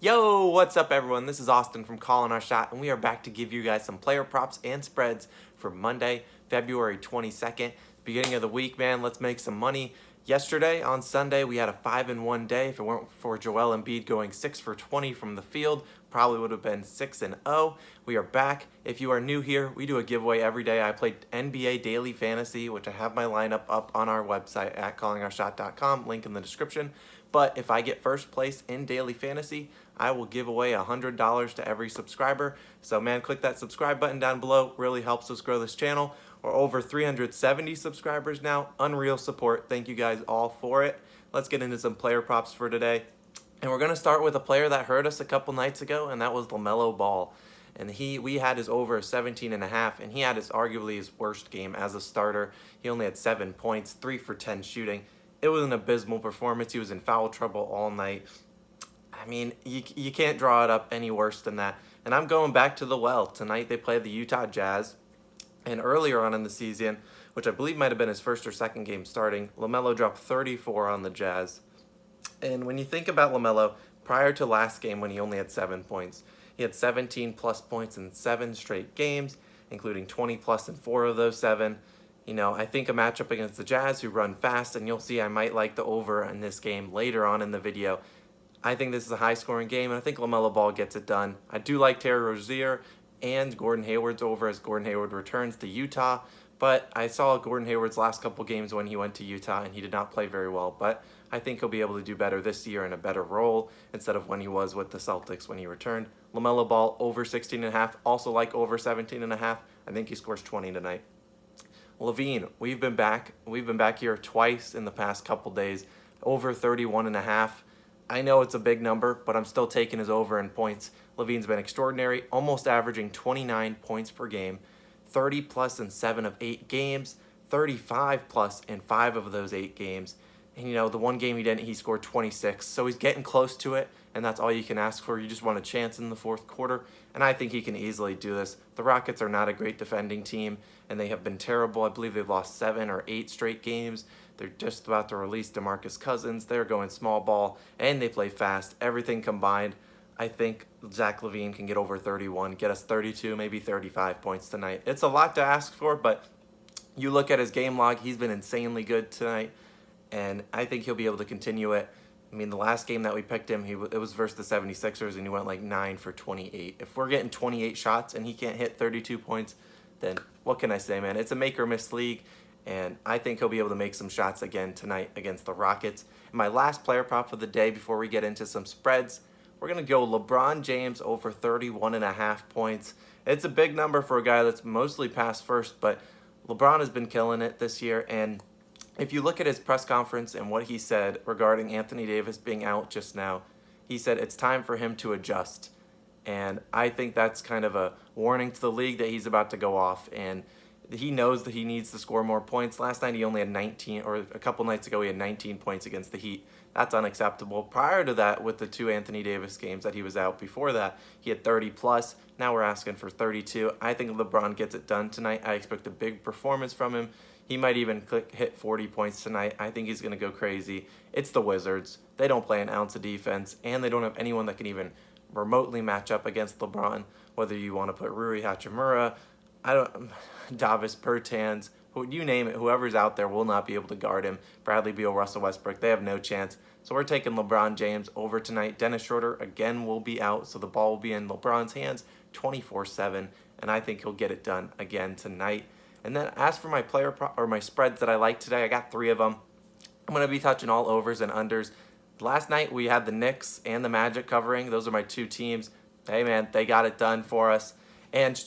Yo, what's up everyone? This is Austin from Calling Our Shot, and we are back to give you guys some player props and spreads for Monday, February 22nd. Beginning of the week, man, let's make some money. Yesterday, on Sunday, we had a 5-1 day. If it weren't for Joel Embiid going 6 for 20 from the field, probably would have been 6-0. We are back. If you are new here, we do a giveaway every day. I play NBA Daily Fantasy, which I have my lineup up on our website at callingourshot.com, link in the description. But if I get first place in Daily Fantasy, I will give away $100 to every subscriber. So man, click that subscribe button down below. Really helps us grow this channel. We're over 370 subscribers now. Unreal support. Thank you guys all for it. Let's get into some player props for today. And we're going to start with a player that hurt us a couple nights ago, and that was LaMelo Ball. And we had his over 17.5, and he had arguably his worst game as a starter. He only had 7 points, 3 for 10 shooting. It was an abysmal performance. He was in foul trouble all night. I mean, you can't draw it up any worse than that. And I'm going back to the well. Tonight they play the Utah Jazz. And earlier on in the season, which I believe might have been his first or second game starting, LaMelo dropped 34 on the Jazz. And when you think about LaMelo, prior to last game when he only had 7 points, he had 17 plus points in 7 straight games, including 20 plus in 4 of those 7. You know, I think a matchup against the Jazz who run fast, and you'll see I might like the over in this game later on in the video. I think this is a high-scoring game, and I think LaMelo Ball gets it done. I do like Terry Rozier and Gordon Hayward's over as Gordon Hayward returns to Utah, but I saw Gordon Hayward's last couple games when he went to Utah, and he did not play very well. But I think he'll be able to do better this year in a better role instead of when he was with the Celtics when he returned. LaMelo Ball over 16.5, also like over 17.5. I think he scores 20 tonight. Levine, we've been back here twice in the past couple days, over 31.5. I know it's a big number, but I'm still taking his over in points. Levine's been extraordinary, almost averaging 29 points per game, 30 plus in 7 of 8 games, 35 plus in 5 of those 8 games. And you know, the one game he didn't, he scored 26. So he's getting close to it, and that's all you can ask for. You just want a chance in the fourth quarter, and I think he can easily do this. The Rockets are not a great defending team, and they have been terrible. I believe they've lost 7 or 8 straight games. They're just about to release DeMarcus Cousins. They're going small ball, and they play fast. Everything combined, I think Zach LaVine can get over 31, get us 32, maybe 35 points tonight. It's a lot to ask for, but you look at his game log, he's been insanely good tonight, and I think he'll be able to continue it. I mean, the last game that we picked him, it was versus the 76ers, and he went like 9 for 28. If we're getting 28 shots and he can't hit 32 points, then what can I say, man? It's a make-or-miss league, and I think he'll be able to make some shots again tonight against the Rockets. And my last player prop of the day before we get into some spreads, we're going to go LeBron James over 31.5 points. It's a big number for a guy that's mostly pass first, but LeBron has been killing it this year, and if you look at his press conference and what he said regarding Anthony Davis being out just now, he said it's time for him to adjust. And I think that's kind of a warning to the league that he's about to go off. And he knows that he needs to score more points. Last night he only had 19, or a couple nights ago he had 19 points against the Heat. That's unacceptable. Prior to that, with the 2 Anthony Davis games that he was out before that, he had 30 plus. Now we're asking for 32. I think LeBron gets it done tonight. I expect a big performance from him. He might even hit 40 points tonight. I think he's going to go crazy. It's the Wizards. They don't play an ounce of defense, and they don't have anyone that can even remotely match up against LeBron, whether you want to put Rui Hachimura, Davis Bertans, you name it, whoever's out there will not be able to guard him. Bradley Beal, Russell Westbrook, they have no chance. So we're taking LeBron James over tonight. Dennis Schroeder, again, will be out, so the ball will be in LeBron's hands 24/7, and I think he'll get it done again tonight. And then as for my my spreads that I like today, I got 3 of them. I'm going to be touching all overs and unders. Last night we had the Knicks and the Magic covering. Those are my 2 teams. Hey man, they got it done for us. And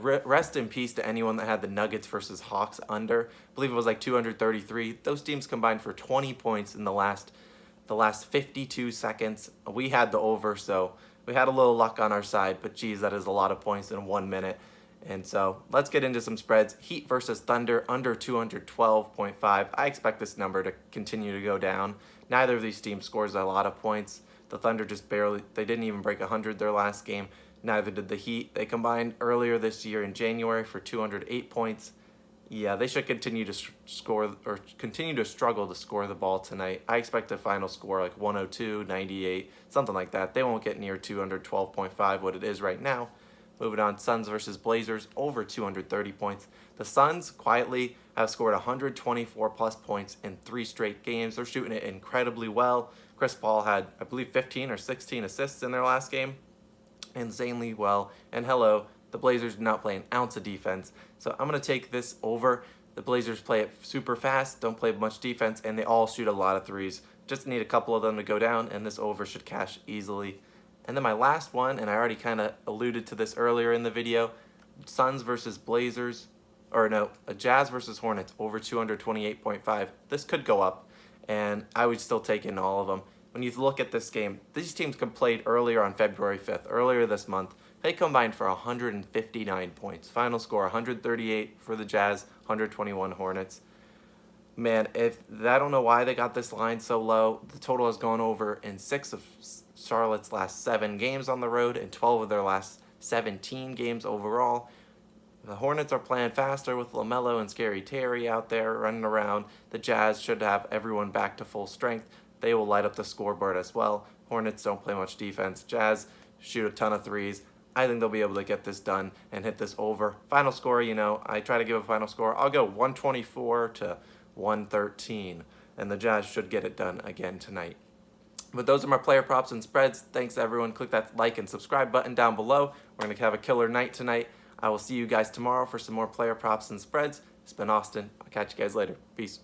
rest in peace to anyone that had the Nuggets versus Hawks under. I believe it was like 233. Those teams combined for 20 points in the last 52 seconds. We had the over, so we had a little luck on our side. But geez, that is a lot of points in 1 minute. And so let's get into some spreads. Heat versus Thunder, under 212.5. I expect this number to continue to go down. Neither of these teams scores a lot of points. The Thunder just barely, they didn't even break 100 their last game. Neither did the Heat. They combined earlier this year in January for 208 points. Yeah, they should continue to score or continue to struggle to score the ball tonight. I expect a final score like 102, 98, something like that. They won't get near 212.5, what it is right now. Moving on, Suns versus Blazers, over 230 points. The Suns quietly have scored 124 plus points in 3 straight games. They're shooting it incredibly well. Chris Paul had, I believe, 15 or 16 assists in their last game. Insanely well. And hello, the Blazers do not play an ounce of defense. So I'm going to take this over. The Blazers play it super fast, don't play much defense, and they all shoot a lot of threes. Just need a couple of them to go down, and this over should cash easily. And then my last one, and I already kind of alluded to this earlier in the video, Suns versus Blazers, or no, a Jazz versus Hornets, over 228.5. This could go up, and I would still take in all of them. When you look at this game, these teams played earlier on February 5th, earlier this month. They combined for 159 points. Final score 138 for the Jazz, 121 Hornets. Man, I don't know why they got this line so low. The total has gone over in 6 of Charlotte's last 7 games on the road and 12 of their last 17 games overall. The Hornets are playing faster with LaMelo and Scary Terry out there running around. The Jazz should have everyone back to full strength. They will light up the scoreboard as well. Hornets don't play much defense. Jazz shoot a ton of threes. I think they'll be able to get this done and hit this over. Final score, I try to give a final score. I'll go 124 to 113, and the Jazz should get it done again tonight. But those are my player props and spreads. Thanks, everyone. Click that like and subscribe button down below. We're going to have a killer night tonight. I will see you guys tomorrow for some more player props and spreads. It's been Austin. I'll catch you guys later. Peace.